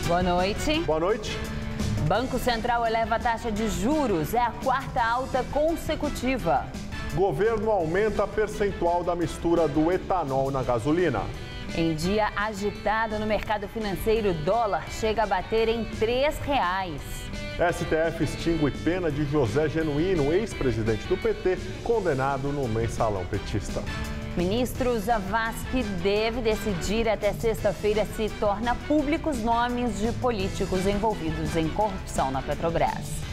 Boa noite. Boa noite. Banco Central eleva a taxa de juros. É a quarta alta consecutiva. Governo aumenta a percentual da mistura do etanol na gasolina. Em dia agitado no mercado financeiro, dólar chega a bater em R$ 3. STF extingue pena de José Genuíno, ex-presidente do PT, condenado no mensalão petista. Ministro Zavascki deve decidir até sexta-feira se torna públicos nomes de políticos envolvidos em corrupção na Petrobras.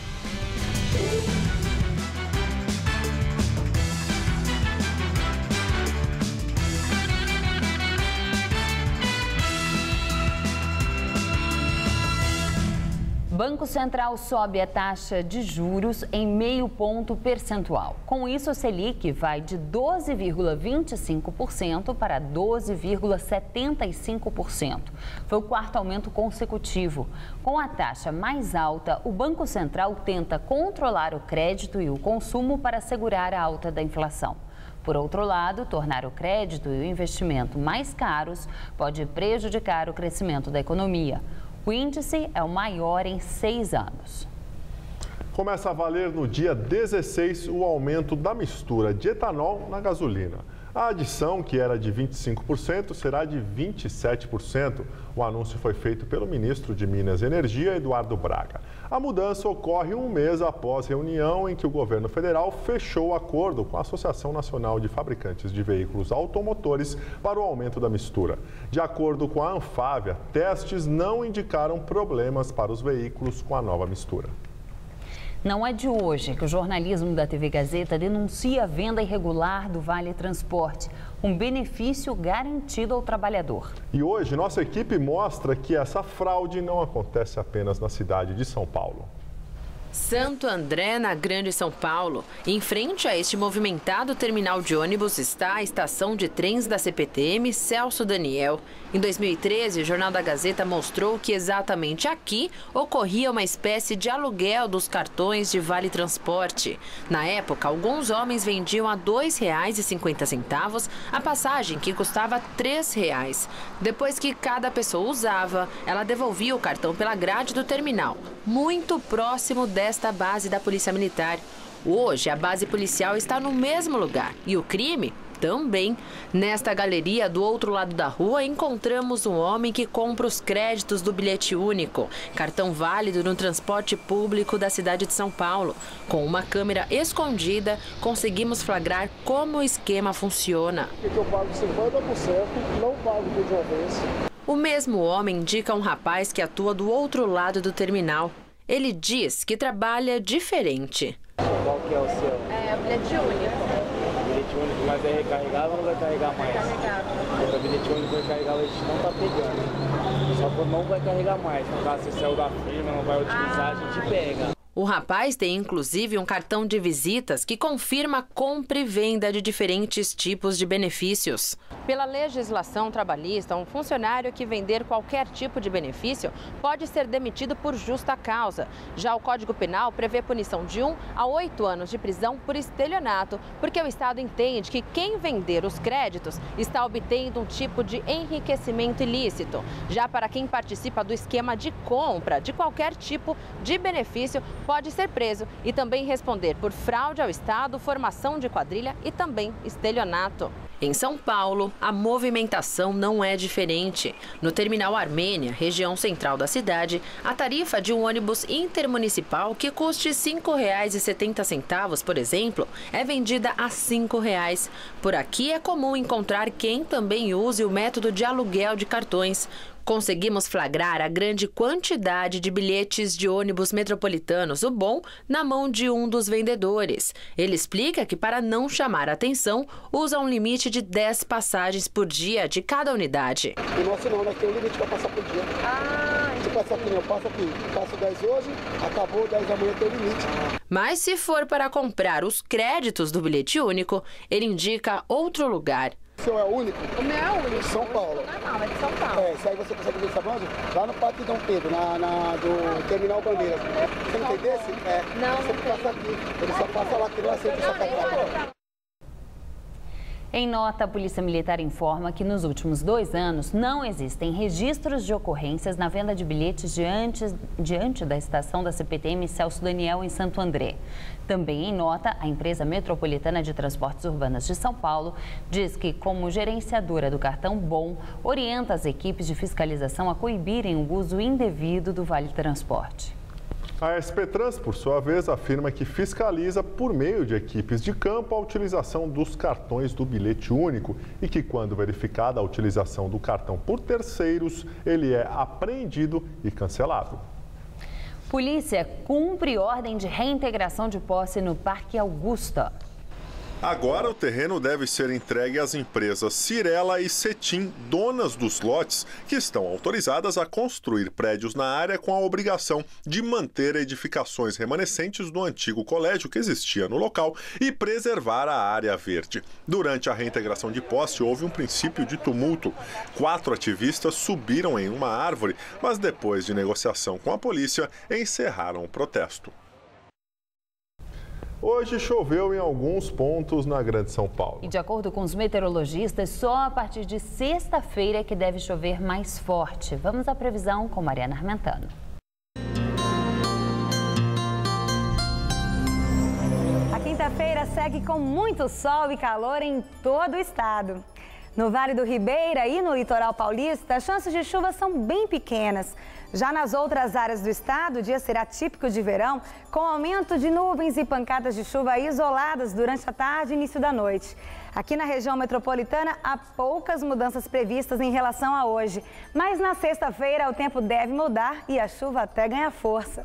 Banco Central sobe a taxa de juros em 0,5 ponto percentual. Com isso, a Selic vai de 12,25% para 12,75%. Foi o quarto aumento consecutivo. Com a taxa mais alta, o Banco Central tenta controlar o crédito e o consumo para segurar a alta da inflação. Por outro lado, tornar o crédito e o investimento mais caros pode prejudicar o crescimento da economia. O índice é o maior em 6 anos. Começa a valer no dia 16 o aumento da mistura de etanol na gasolina. A adição, que era de 25%, será de 27%. O anúncio foi feito pelo ministro de Minas e Energia, Eduardo Braga. A mudança ocorre um mês após reunião em que o governo federal fechou o acordo com a Associação Nacional de Fabricantes de Veículos Automotores para o aumento da mistura. De acordo com a Anfávia, testes não indicaram problemas para os veículos com a nova mistura. Não é de hoje que o jornalismo da TV Gazeta denuncia a venda irregular do Vale Transporte, um benefício garantido ao trabalhador. E hoje, nossa equipe mostra que essa fraude não acontece apenas na cidade de São Paulo. Santo André, na Grande São Paulo. Em frente a este movimentado terminal de ônibus está a estação de trens da CPTM Celso Daniel. Em 2013, o Jornal da Gazeta mostrou que exatamente aqui ocorria uma espécie de aluguel dos cartões de Vale Transporte. Na época, alguns homens vendiam a R$ 2,50 a passagem, que custava R$ 3. Depois que cada pessoa usava, ela devolvia o cartão pela grade do terminal, muito próximo desta base da Polícia Militar. Hoje, a base policial está no mesmo lugar e o crime também. Nesta galeria, do outro lado da rua, encontramos um homem que compra os créditos do bilhete único, cartão válido no transporte público da cidade de São Paulo. Com uma câmera escondida, conseguimos flagrar como o esquema funciona. Eu pago 50%, não pago por de uma vez. O mesmo homem indica um rapaz que atua do outro lado do terminal. Ele diz que trabalha diferente. Qual que é o seu? É, bilhete único. Bilhete único, mas é recarregável ou não vai carregar mais? Recarregável. Porque o bilhete único recarregável a gente não tá pegando. Só que não vai carregar mais. No caso, se saiu da firma, não vai utilizar, a gente pega. O rapaz tem inclusive um cartão de visitas que confirma compra e venda de diferentes tipos de benefícios. Pela legislação trabalhista, um funcionário que vender qualquer tipo de benefício pode ser demitido por justa causa. Já o Código Penal prevê punição de 1 a 8 anos de prisão por estelionato, porque o Estado entende que quem vender os créditos está obtendo um tipo de enriquecimento ilícito. Já para quem participa do esquema de compra de qualquer tipo de benefício, pode ser preso e também responder por fraude ao Estado, formação de quadrilha e também estelionato. Em São Paulo, a movimentação não é diferente. No terminal Armênia, região central da cidade, a tarifa de um ônibus intermunicipal que custe R$ 5,70, por exemplo, é vendida a R$ 5. Por aqui é comum encontrar quem também use o método de aluguel de cartões. Conseguimos flagrar a grande quantidade de bilhetes de ônibus metropolitanos, o bom, na mão de um dos vendedores. Ele explica que, para não chamar a atenção, usa um limite de 10 passagens por dia de cada unidade. O nosso não, nós temos um limite para passar por dia. Se passar aqui, eu passo aqui. Passo 10 hoje, acabou 10 da manhã, tem limite. Mas se for para comprar os créditos do bilhete único, ele indica outro lugar. O seu é único? O meu é único. São Paulo. Normal, é de São Paulo. É, isso aí você consegue ver, sabe onde? Lá no Parque Dom Pedro, do Terminal Bandeiras. Você não tem desse? É. Não, você passa aqui. Ele só passa lá, que não aceita essa cartão. Em nota, a Polícia Militar informa que nos últimos 2 anos não existem registros de ocorrências na venda de bilhetes diante da estação da CPTM Celso Daniel, em Santo André. Também em nota, a empresa Metropolitana de Transportes Urbanos de São Paulo diz que, como gerenciadora do cartão Bom, orienta as equipes de fiscalização a coibirem o uso indevido do Vale Transporte. A SP Trans, por sua vez, afirma que fiscaliza por meio de equipes de campo a utilização dos cartões do bilhete único e que, quando verificada a utilização do cartão por terceiros, ele é apreendido e cancelado. Polícia cumpre ordem de reintegração de posse no Parque Augusta. Agora o terreno deve ser entregue às empresas Cirela e Cetim, donas dos lotes, que estão autorizadas a construir prédios na área com a obrigação de manter edificações remanescentes do antigo colégio que existia no local e preservar a área verde. Durante a reintegração de posse, houve um princípio de tumulto. 4 ativistas subiram em uma árvore, mas depois de negociação com a polícia, encerraram o protesto. Hoje choveu em alguns pontos na Grande São Paulo. E de acordo com os meteorologistas, só a partir de sexta-feira é que deve chover mais forte. Vamos à previsão com Mariana Armentano. A quinta-feira segue com muito sol e calor em todo o estado. No Vale do Ribeira e no litoral paulista, as chances de chuva são bem pequenas. Já nas outras áreas do estado, o dia será típico de verão, com aumento de nuvens e pancadas de chuva isoladas durante a tarde e início da noite. Aqui na região metropolitana, há poucas mudanças previstas em relação a hoje. Mas na sexta-feira, o tempo deve mudar e a chuva até ganha força.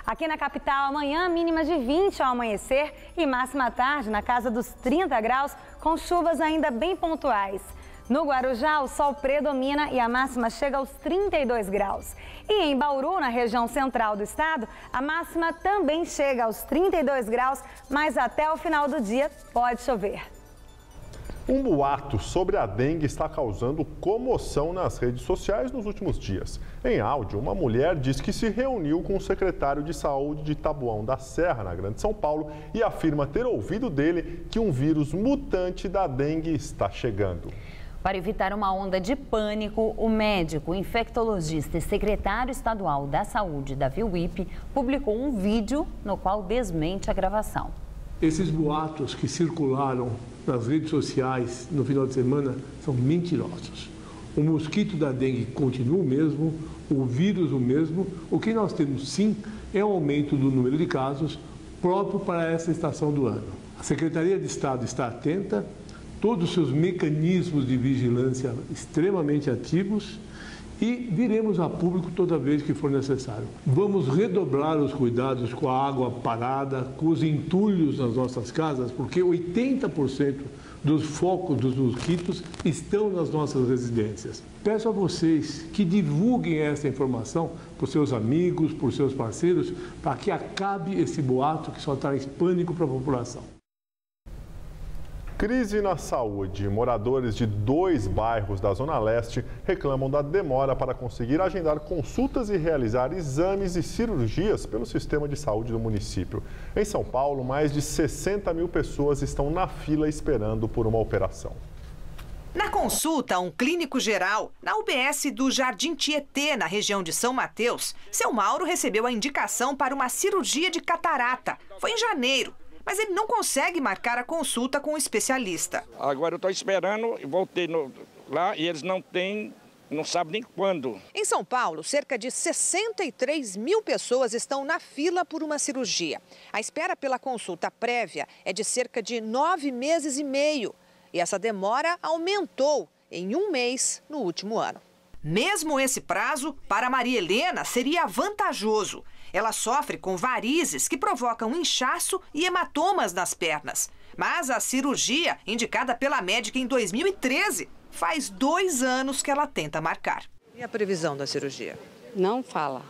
Aqui na capital, amanhã, mínima de 20 ao amanhecer e máxima à tarde na casa dos 30 graus, com chuvas ainda bem pontuais. No Guarujá, o sol predomina e a máxima chega aos 32 graus. E em Bauru, na região central do estado, a máxima também chega aos 32 graus, mas até o final do dia pode chover. Um boato sobre a dengue está causando comoção nas redes sociais nos últimos dias. Em áudio, uma mulher diz que se reuniu com o secretário de saúde de Taboão da Serra, na Grande São Paulo, e afirma ter ouvido dele que um vírus mutante da dengue está chegando. Para evitar uma onda de pânico, o médico, infectologista e secretário estadual da saúde, Davi Wippe, publicou um vídeo no qual desmente a gravação. Esses boatos que circularam nas redes sociais no final de semana são mentirosos. O mosquito da dengue continua o mesmo, o vírus o mesmo. O que nós temos sim é um aumento do número de casos próprio para essa estação do ano. A Secretaria de Estado está atenta, todos os seus mecanismos de vigilância extremamente ativos e viremos a público toda vez que for necessário. Vamos redobrar os cuidados com a água parada, com os entulhos nas nossas casas, porque 80% dos focos dos mosquitos estão nas nossas residências. Peço a vocês que divulguem essa informação para os seus amigos, para os seus parceiros, para que acabe esse boato que só traz pânico para a população. Crise na saúde. Moradores de 2 bairros da Zona Leste reclamam da demora para conseguir agendar consultas e realizar exames e cirurgias pelo sistema de saúde do município. Em São Paulo, mais de 60 mil pessoas estão na fila esperando por uma operação. Na consulta a um clínico geral, na UBS do Jardim Tietê, na região de São Mateus, seu Mauro recebeu a indicação para uma cirurgia de catarata. Foi em janeiro. Mas ele não consegue marcar a consulta com o especialista. Agora eu estou esperando, voltei lá e eles não sabem nem quando. Em São Paulo, cerca de 63 mil pessoas estão na fila por uma cirurgia. A espera pela consulta prévia é de cerca de 9 meses e meio. E essa demora aumentou em 1 mês no último ano. Mesmo esse prazo, para Maria Helena, seria vantajoso. Ela sofre com varizes que provocam inchaço e hematomas nas pernas. Mas a cirurgia, indicada pela médica em 2013, faz 2 anos que ela tenta marcar. E a previsão da cirurgia? Não fala.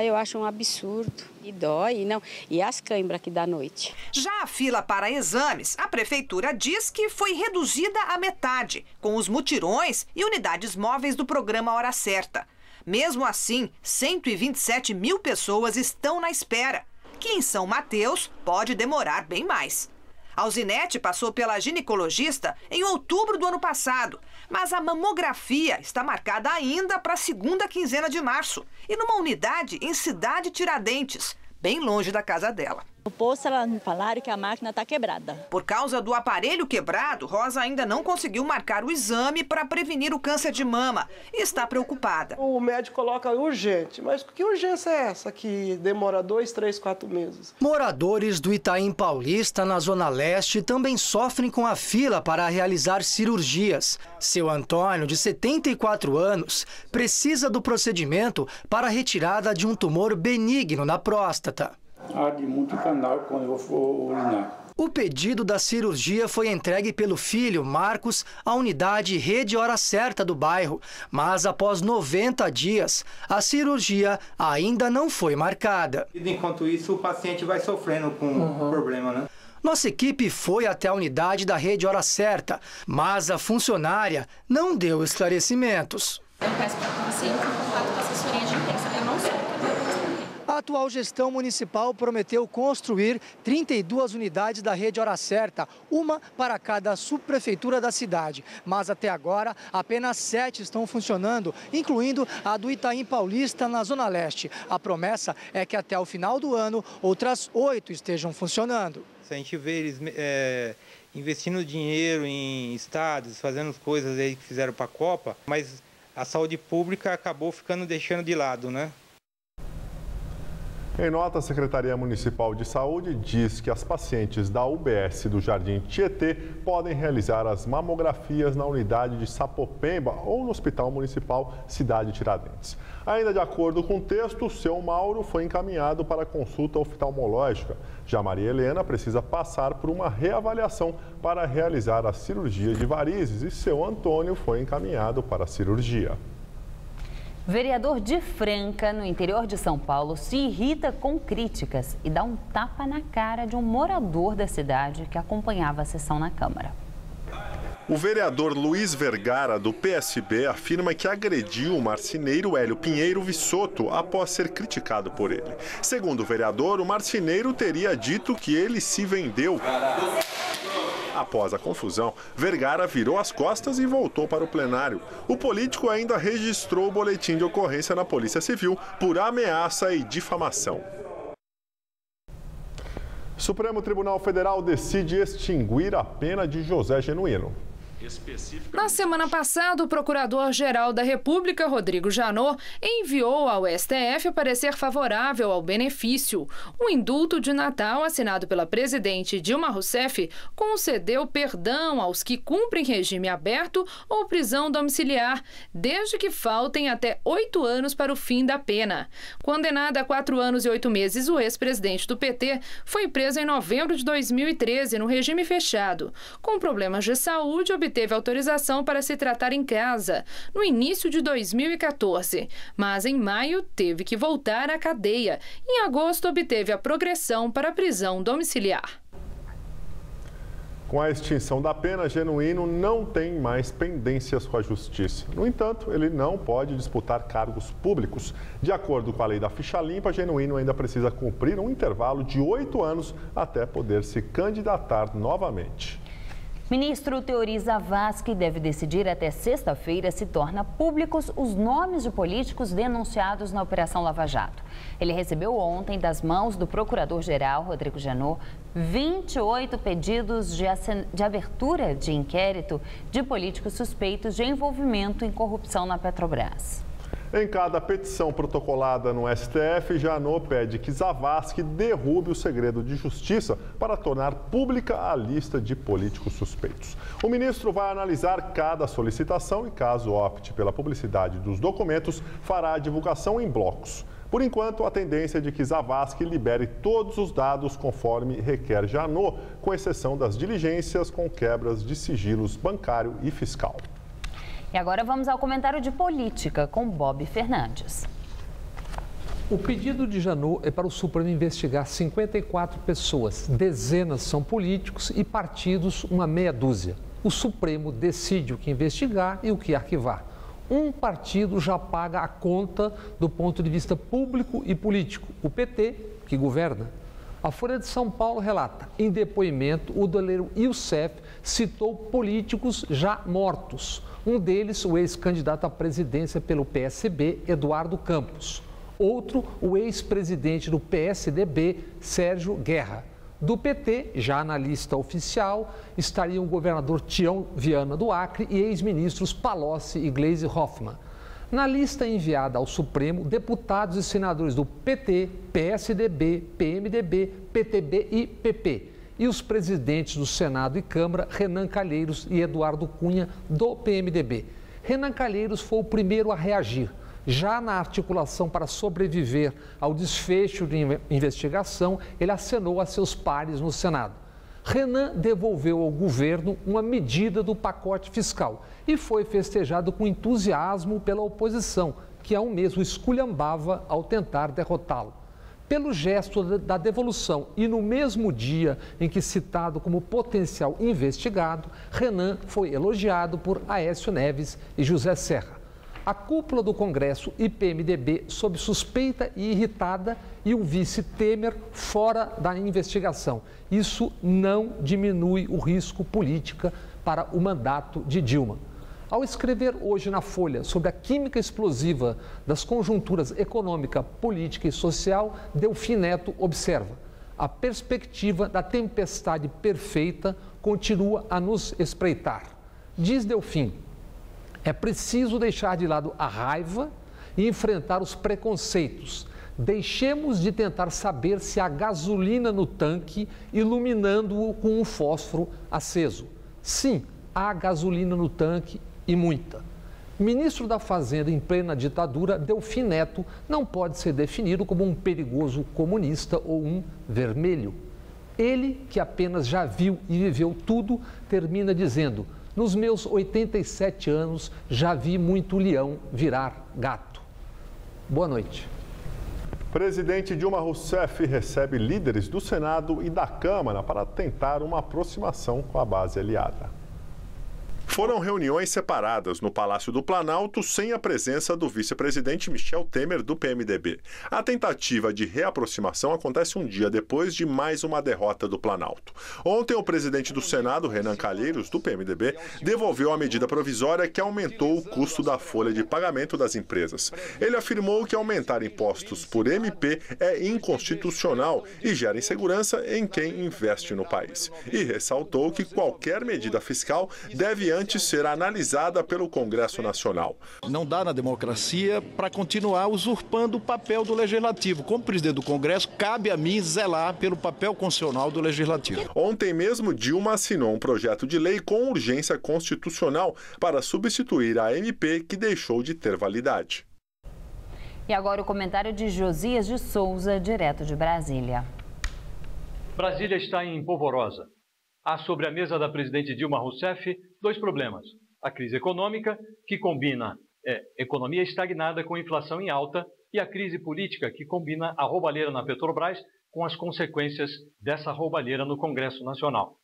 Eu acho um absurdo. E dói, não. E as câimbras aqui da noite. Já a fila para exames, a prefeitura diz que foi reduzida à metade, com os mutirões e unidades móveis do programa Hora Certa. Mesmo assim, 127 mil pessoas estão na espera, que em São Mateus pode demorar bem mais. Alzinete passou pela ginecologista em outubro do ano passado, mas a mamografia está marcada ainda para a segunda quinzena de março e numa unidade em Cidade Tiradentes, bem longe da casa dela. No posto, elas me falaram que a máquina está quebrada. Por causa do aparelho quebrado, Rosa ainda não conseguiu marcar o exame para prevenir o câncer de mama e está preocupada. O médico coloca urgente, mas que urgência é essa que demora 2, 3, 4 meses? Moradores do Itaim Paulista, na Zona Leste, também sofrem com a fila para realizar cirurgias. Seu Antônio, de 74 anos, precisa do procedimento para a retirada de um tumor benigno na próstata. Arde muito o canal quando eu for urinar. O pedido da cirurgia foi entregue pelo filho, Marcos, à unidade Rede Hora Certa do bairro. Mas após 90 dias, a cirurgia ainda não foi marcada. Enquanto isso, o paciente vai sofrendo com o problema, né? Nossa equipe foi até a unidade da Rede Hora Certa, mas a funcionária não deu esclarecimentos. Eu peço para que você entre em contato com a assessoria de imprensa. Eu não sei. A atual gestão municipal prometeu construir 32 unidades da Rede Hora Certa, uma para cada subprefeitura da cidade. Mas até agora, apenas 7 estão funcionando, incluindo a do Itaim Paulista, na Zona Leste. A promessa é que até o final do ano, outras 8 estejam funcionando. Se a gente vê eles investindo dinheiro em estádios, fazendo coisas aí que fizeram para a Copa, mas a saúde pública acabou deixando de lado, né? Em nota, a Secretaria Municipal de Saúde diz que as pacientes da UBS do Jardim Tietê podem realizar as mamografias na unidade de Sapopemba ou no Hospital Municipal Cidade Tiradentes. Ainda de acordo com o texto, o seu Mauro foi encaminhado para consulta oftalmológica. Já Maria Helena precisa passar por uma reavaliação para realizar a cirurgia de varizes e seu Antônio foi encaminhado para a cirurgia. Vereador de Franca, no interior de São Paulo, se irrita com críticas e dá um tapa na cara de um morador da cidade que acompanhava a sessão na Câmara. O vereador Luiz Vergara, do PSB, afirma que agrediu o marceneiro Hélio Pinheiro Vissotto após ser criticado por ele. Segundo o vereador, o marceneiro teria dito que ele se vendeu. Após a confusão, Vergara virou as costas e voltou para o plenário. O político ainda registrou o boletim de ocorrência na Polícia Civil por ameaça e difamação. Supremo Tribunal Federal decide extinguir a pena de José Genuíno. Na semana passada, o Procurador-Geral da República, Rodrigo Janot, enviou ao STF parecer favorável ao benefício. O indulto de Natal, assinado pela presidente Dilma Rousseff, concedeu perdão aos que cumprem regime aberto ou prisão domiciliar, desde que faltem até 8 anos para o fim da pena. Condenado a 4 anos e 8 meses, o ex-presidente do PT foi preso em novembro de 2013 no regime fechado. Com problemas de saúde, teve autorização para se tratar em casa no início de 2014, mas em maio teve que voltar à cadeia. Em agosto, obteve a progressão para a prisão domiciliar. Com a extinção da pena, Genuíno não tem mais pendências com a Justiça. No entanto, ele não pode disputar cargos públicos. De acordo com a lei da ficha limpa, Genuíno ainda precisa cumprir um intervalo de 8 anos até poder se candidatar novamente. Ministro Teori Zavascki deve decidir até sexta-feira se torna públicos os nomes de políticos denunciados na Operação Lava Jato. Ele recebeu ontem, das mãos do Procurador-Geral, Rodrigo Janot, 28 pedidos de abertura de inquérito de políticos suspeitos de envolvimento em corrupção na Petrobras. Em cada petição protocolada no STF, Janot pede que Zavascki derrube o segredo de justiça para tornar pública a lista de políticos suspeitos. O ministro vai analisar cada solicitação e, caso opte pela publicidade dos documentos, fará a divulgação em blocos. Por enquanto, a tendência é de que Zavascki libere todos os dados conforme requer Janot, com exceção das diligências com quebras de sigilos bancário e fiscal. E agora vamos ao comentário de política com Bob Fernandes. O pedido de Janot é para o Supremo investigar 54 pessoas. Dezenas são políticos e partidos, uma meia dúzia. O Supremo decide o que investigar e o que arquivar. Um partido já paga a conta do ponto de vista público e político, o PT, que governa. A Folha de São Paulo relata, em depoimento, o doleiro Youssef citou políticos já mortos. Um deles, o ex-candidato à presidência pelo PSB, Eduardo Campos. Outro, o ex-presidente do PSDB, Sérgio Guerra. Do PT, já na lista oficial, estariam o governador Tião Viana do Acre e ex-ministros Palocci e Gleisi Hoffmann. Na lista enviada ao Supremo, deputados e senadores do PT, PSDB, PMDB, PTB e PP. E os presidentes do Senado e Câmara, Renan Calheiros e Eduardo Cunha, do PMDB. Renan Calheiros foi o primeiro a reagir. Já na articulação para sobreviver ao desfecho de investigação, ele acenou a seus pares no Senado. Renan devolveu ao governo uma medida do pacote fiscal e foi festejado com entusiasmo pela oposição, que há um mês o esculhambava ao tentar derrotá-lo. Pelo gesto da devolução e no mesmo dia em que citado como potencial investigado, Renan foi elogiado por Aécio Neves e José Serra. A cúpula do Congresso e PMDB sob suspeita e irritada e o vice Temer fora da investigação. Isso não diminui o risco político para o mandato de Dilma. Ao escrever hoje na Folha sobre a química explosiva das conjunturas econômica, política e social, Delfim Neto observa: a perspectiva da tempestade perfeita continua a nos espreitar. Diz Delfim: é preciso deixar de lado a raiva e enfrentar os preconceitos. Deixemos de tentar saber se há gasolina no tanque, iluminando-o com um fósforo aceso. Sim, há gasolina no tanque e muita. Ministro da Fazenda em plena ditadura, Delfim Neto não pode ser definido como um perigoso comunista ou um vermelho. Ele, que apenas já viu e viveu tudo, termina dizendo: nos meus 87 anos, já vi muito leão virar gato. Boa noite. Presidente Dilma Rousseff recebe líderes do Senado e da Câmara para tentar uma aproximação com a base aliada. Foram reuniões separadas no Palácio do Planalto sem a presença do vice-presidente Michel Temer, do PMDB. A tentativa de reaproximação acontece um dia depois de mais uma derrota do Planalto. Ontem, o presidente do Senado, Renan Calheiros, do PMDB, devolveu a medida provisória que aumentou o custo da folha de pagamento das empresas. Ele afirmou que aumentar impostos por MP é inconstitucional e gera insegurança em quem investe no país. E ressaltou que qualquer medida fiscal deve antes ser analisada pelo Congresso Nacional. Não dá na democracia para continuar usurpando o papel do Legislativo. Como presidente do Congresso, cabe a mim zelar pelo papel constitucional do Legislativo. Ontem mesmo, Dilma assinou um projeto de lei com urgência constitucional para substituir a MP que deixou de ter validade. E agora o comentário de Josias de Souza, direto de Brasília. Brasília está em polvorosa. Há sobre a mesa da presidente Dilma Rousseff dois problemas. A crise econômica, que combina economia estagnada com inflação em alta, e a crise política, que combina a roubalheira na Petrobras com as consequências dessa roubalheira no Congresso Nacional.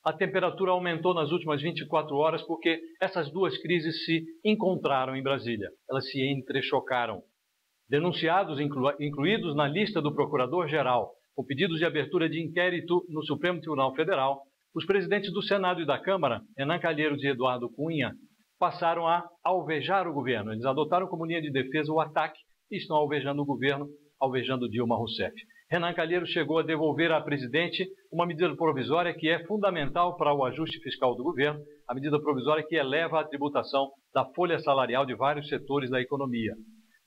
A temperatura aumentou nas últimas 24 horas porque essas duas crises se encontraram em Brasília. Elas se entrechocaram. Denunciados, incluídos na lista do Procurador-Geral, com pedidos de abertura de inquérito no Supremo Tribunal Federal, os presidentes do Senado e da Câmara, Renan Calheiros e Eduardo Cunha, passaram a alvejar o governo. Eles adotaram como linha de defesa o ataque e estão alvejando o governo, alvejando Dilma Rousseff. Renan Calheiros chegou a devolver à presidente uma medida provisória que é fundamental para o ajuste fiscal do governo, a medida provisória que eleva a tributação da folha salarial de vários setores da economia.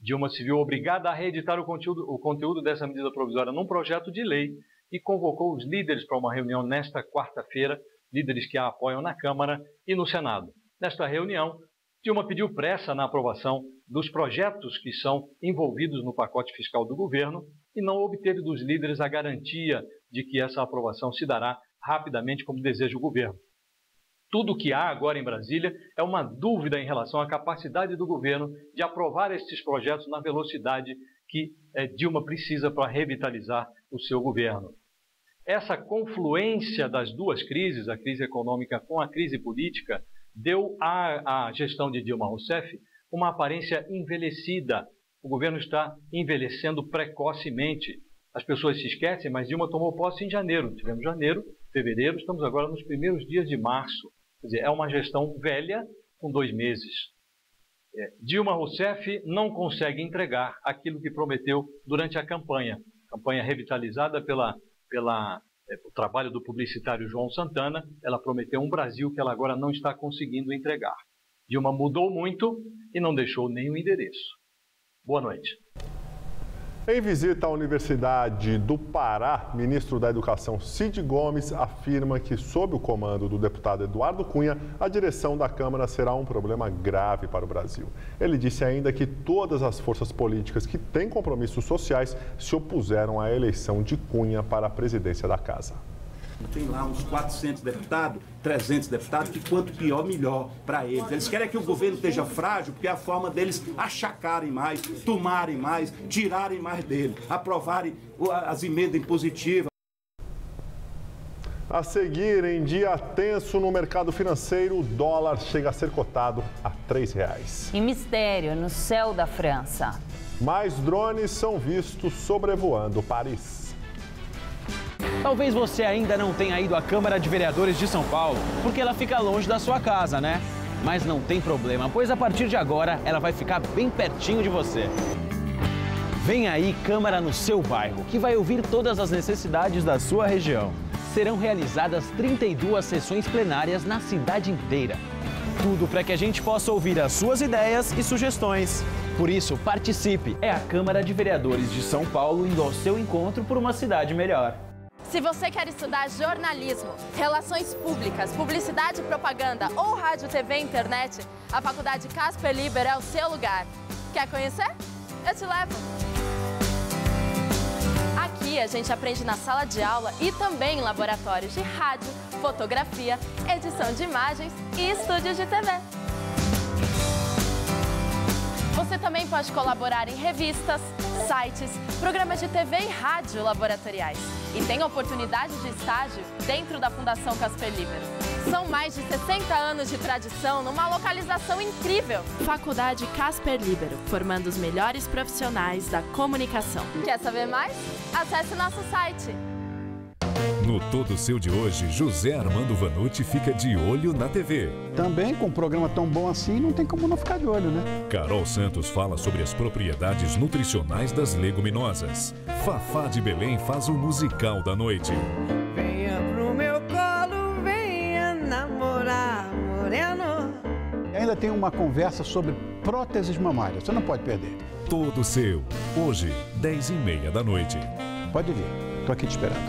Dilma se viu obrigada a reeditar o conteúdo dessa medida provisória num projeto de lei e convocou os líderes para uma reunião nesta quarta-feira, líderes que a apoiam na Câmara e no Senado. Nesta reunião, Dilma pediu pressa na aprovação dos projetos que são envolvidos no pacote fiscal do governo e não obteve dos líderes a garantia de que essa aprovação se dará rapidamente como deseja o governo. Tudo o que há agora em Brasília é uma dúvida em relação à capacidade do governo de aprovar estes projetos na velocidade que Dilma precisa para revitalizar o seu governo. Essa confluência das duas crises, a crise econômica com a crise política, deu à gestão de Dilma Rousseff uma aparência envelhecida. O governo está envelhecendo precocemente. As pessoas se esquecem, mas Dilma tomou posse em janeiro. Tivemos janeiro, fevereiro, estamos agora nos primeiros dias de março. Quer dizer, é uma gestão velha com 2 meses. Dilma Rousseff não consegue entregar aquilo que prometeu durante a campanha revitalizada pelo trabalho do publicitário João Santana. Ela prometeu um Brasil que ela agora não está conseguindo entregar. Dilma mudou muito e não deixou nenhum endereço. Boa noite. Em visita à Universidade do Pará, ministro da Educação Cid Gomes afirma que, sob o comando do deputado Eduardo Cunha, a direção da Câmara será um problema grave para o Brasil. Ele disse ainda que todas as forças políticas que têm compromissos sociais se opuseram à eleição de Cunha para a presidência da Casa. Tem lá uns 400 deputados, 300 deputados, que quanto pior, melhor para eles. Eles querem que o governo esteja frágil, porque é a forma deles achacarem mais, tomarem mais, tirarem mais dele, aprovarem as emendas impositivas. A seguir, em dia tenso no mercado financeiro, o dólar chega a ser cotado a R$ 3,00. E mistério no céu da França. Mais drones são vistos sobrevoando Paris. Talvez você ainda não tenha ido à Câmara de Vereadores de São Paulo, porque ela fica longe da sua casa, né? Mas não tem problema, pois a partir de agora ela vai ficar bem pertinho de você. Vem aí Câmara no seu bairro, que vai ouvir todas as necessidades da sua região. Serão realizadas 32 sessões plenárias na cidade inteira. Tudo para que a gente possa ouvir as suas ideias e sugestões. Por isso, participe! É a Câmara de Vereadores de São Paulo indo ao seu encontro por uma cidade melhor. Se você quer estudar jornalismo, relações públicas, publicidade e propaganda ou rádio, TV e internet, a Faculdade Casper Libero é o seu lugar. Quer conhecer? Eu te levo! Aqui a gente aprende na sala de aula e também em laboratórios de rádio, fotografia, edição de imagens e estúdios de TV. Você também pode colaborar em revistas, sites, programas de TV e rádio laboratoriais. E tem oportunidade de estágio dentro da Fundação Casper Libero. São mais de 60 anos de tradição numa localização incrível. Faculdade Casper Libero, formando os melhores profissionais da comunicação. Quer saber mais? Acesse nosso site. No Todo Seu de hoje, José Armando Vanucci fica de olho na TV. Também, com um programa tão bom assim, não tem como não ficar de olho, né? Carol Santos fala sobre as propriedades nutricionais das leguminosas. Fafá de Belém faz o musical da noite. Venha pro meu colo, venha namorar, moreno. E ainda tem uma conversa sobre próteses mamárias, você não pode perder. Todo Seu, hoje, 10h30 da noite. Pode vir, tô aqui te esperando.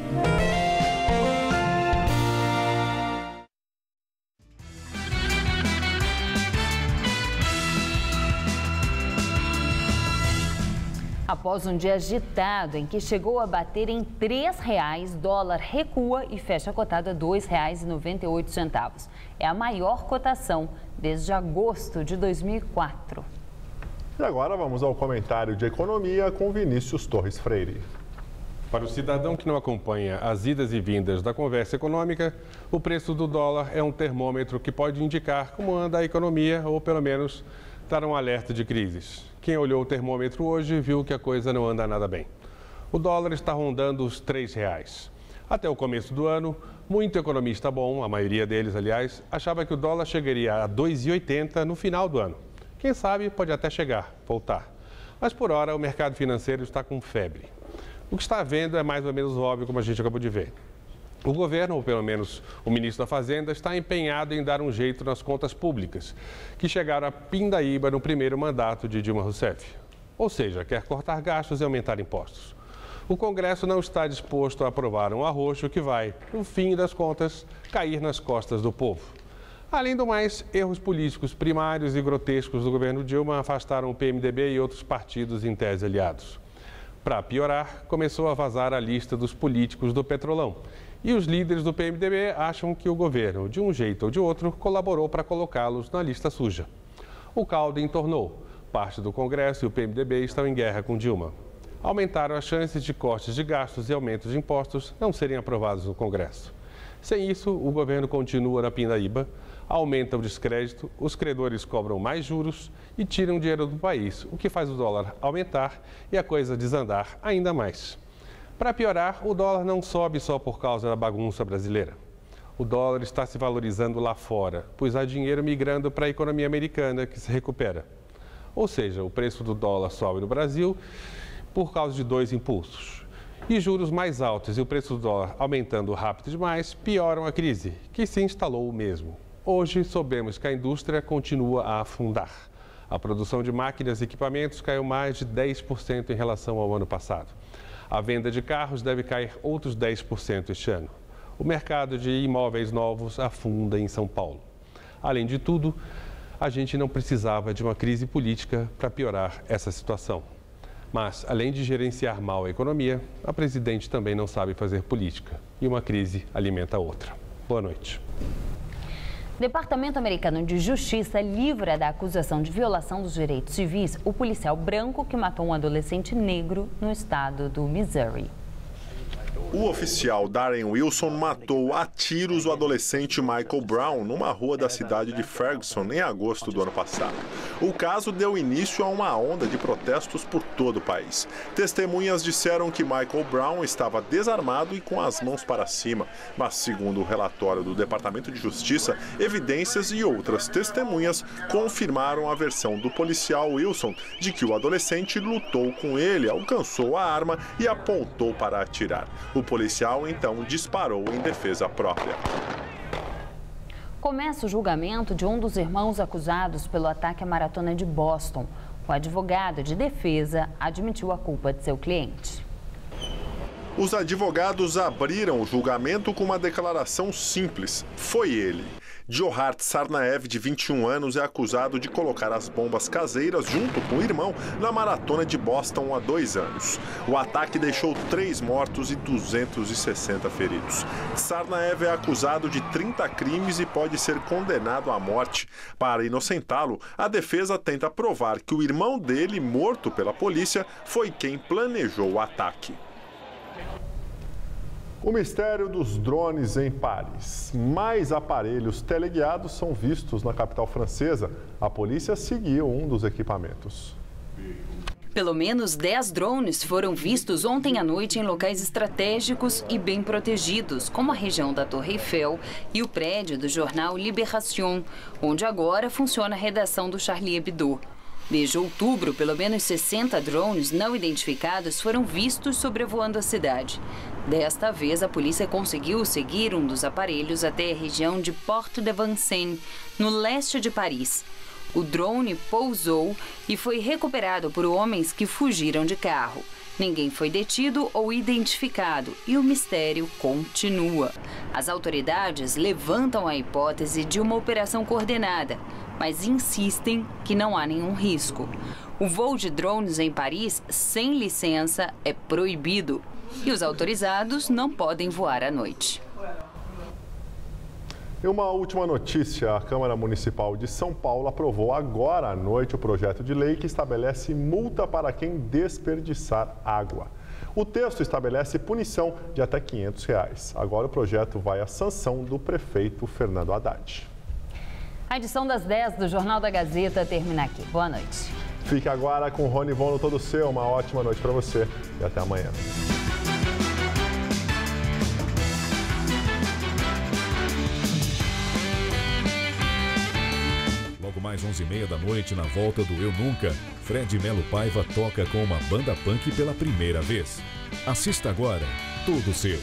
Após um dia agitado em que chegou a bater em R$ 3,00, dólar recua e fecha cotado a R$ 2,98. É a maior cotação desde agosto de 2004. E agora vamos ao comentário de economia com Vinícius Torres Freire. Para o cidadão que não acompanha as idas e vindas da conversa econômica, o preço do dólar é um termômetro que pode indicar como anda a economia ou, pelo menos, dar um alerta de crises. Quem olhou o termômetro hoje viu que a coisa não anda nada bem. O dólar está rondando os R$ 3,00. Até o começo do ano, muito economista bom, a maioria deles, aliás, achava que o dólar chegaria a R$ 2,80 no final do ano. Quem sabe pode até voltar. Mas por hora o mercado financeiro está com febre. O que está havendo é mais ou menos óbvio, como a gente acabou de ver. O governo, ou pelo menos o ministro da Fazenda, está empenhado em dar um jeito nas contas públicas, que chegaram a pindaíba no primeiro mandato de Dilma Rousseff. Ou seja, quer cortar gastos e aumentar impostos. O Congresso não está disposto a aprovar um arroxo que vai, no fim das contas, cair nas costas do povo. Além do mais, erros políticos primários e grotescos do governo Dilma afastaram o PMDB e outros partidos em tese aliados. Para piorar, começou a vazar a lista dos políticos do Petrolão. E os líderes do PMDB acham que o governo, de um jeito ou de outro, colaborou para colocá-los na lista suja. O caldo entornou. Parte do Congresso e o PMDB estão em guerra com Dilma. Aumentaram as chances de cortes de gastos e aumentos de impostos não serem aprovados no Congresso. Sem isso, o governo continua na pindaíba, aumenta o descrédito, os credores cobram mais juros e tiram dinheiro do país, o que faz o dólar aumentar e a coisa desandar ainda mais. Para piorar, o dólar não sobe só por causa da bagunça brasileira. O dólar está se valorizando lá fora, pois há dinheiro migrando para a economia americana que se recupera. Ou seja, o preço do dólar sobe no Brasil por causa de dois impulsos. E juros mais altos e o preço do dólar aumentando rápido demais pioram a crise, que se instalou mesmo. Hoje soubemos que a indústria continua a afundar. A produção de máquinas e equipamentos caiu mais de 10% em relação ao ano passado. A venda de carros deve cair outros 10% este ano. O mercado de imóveis novos afunda em São Paulo. Além de tudo, a gente não precisava de uma crise política para piorar essa situação. Mas, além de gerenciar mal a economia, a presidente também não sabe fazer política. E uma crise alimenta a outra. Boa noite. O Departamento Americano de Justiça livra da acusação de violação dos direitos civis o policial branco que matou um adolescente negro no estado do Missouri. O oficial Darren Wilson matou a tiros o adolescente Michael Brown numa rua da cidade de Ferguson em agosto do ano passado. O caso deu início a uma onda de protestos por todo o país. Testemunhas disseram que Michael Brown estava desarmado e com as mãos para cima, mas segundo o relatório do Departamento de Justiça, evidências e outras testemunhas confirmaram a versão do policial Wilson de que o adolescente lutou com ele, alcançou a arma e apontou para atirar. O policial, então, disparou em defesa própria. Começa o julgamento de um dos irmãos acusados pelo ataque à maratona de Boston. O advogado de defesa admitiu a culpa de seu cliente. Os advogados abriram o julgamento com uma declaração simples. Foi ele. Johar Tsarnaev, de 21 anos, é acusado de colocar as bombas caseiras junto com o irmão na maratona de Boston há 2 anos. O ataque deixou 3 mortos e 260 feridos. Tsarnaev é acusado de 30 crimes e pode ser condenado à morte. Para inocentá-lo, a defesa tenta provar que o irmão dele, morto pela polícia, foi quem planejou o ataque. O mistério dos drones em Paris. Mais aparelhos teleguiados são vistos na capital francesa. A polícia seguiu um dos equipamentos. Pelo menos 10 drones foram vistos ontem à noite em locais estratégicos e bem protegidos, como a região da Torre Eiffel e o prédio do jornal Libération, onde agora funciona a redação do Charlie Hebdo. Desde outubro, pelo menos 60 drones não identificados foram vistos sobrevoando a cidade. Desta vez, a polícia conseguiu seguir um dos aparelhos até a região de Porte de Vincennes, no leste de Paris. O drone pousou e foi recuperado por homens que fugiram de carro. Ninguém foi detido ou identificado e o mistério continua. As autoridades levantam a hipótese de uma operação coordenada, mas insistem que não há nenhum risco. O voo de drones em Paris, sem licença, é proibido e os autorizados não podem voar à noite. E uma última notícia, a Câmara Municipal de São Paulo aprovou agora à noite o projeto de lei que estabelece multa para quem desperdiçar água. O texto estabelece punição de até R$ 500. Agora o projeto vai à sanção do prefeito Fernando Haddad. A edição das 10 do Jornal da Gazeta termina aqui. Boa noite. Fique agora com o Rony Von no Todo Seu. Uma ótima noite para você e até amanhã. Logo mais 11h30 da noite, na volta do Eu Nunca, Fred Melo Paiva toca com uma banda punk pela primeira vez. Assista agora, Todo Seu.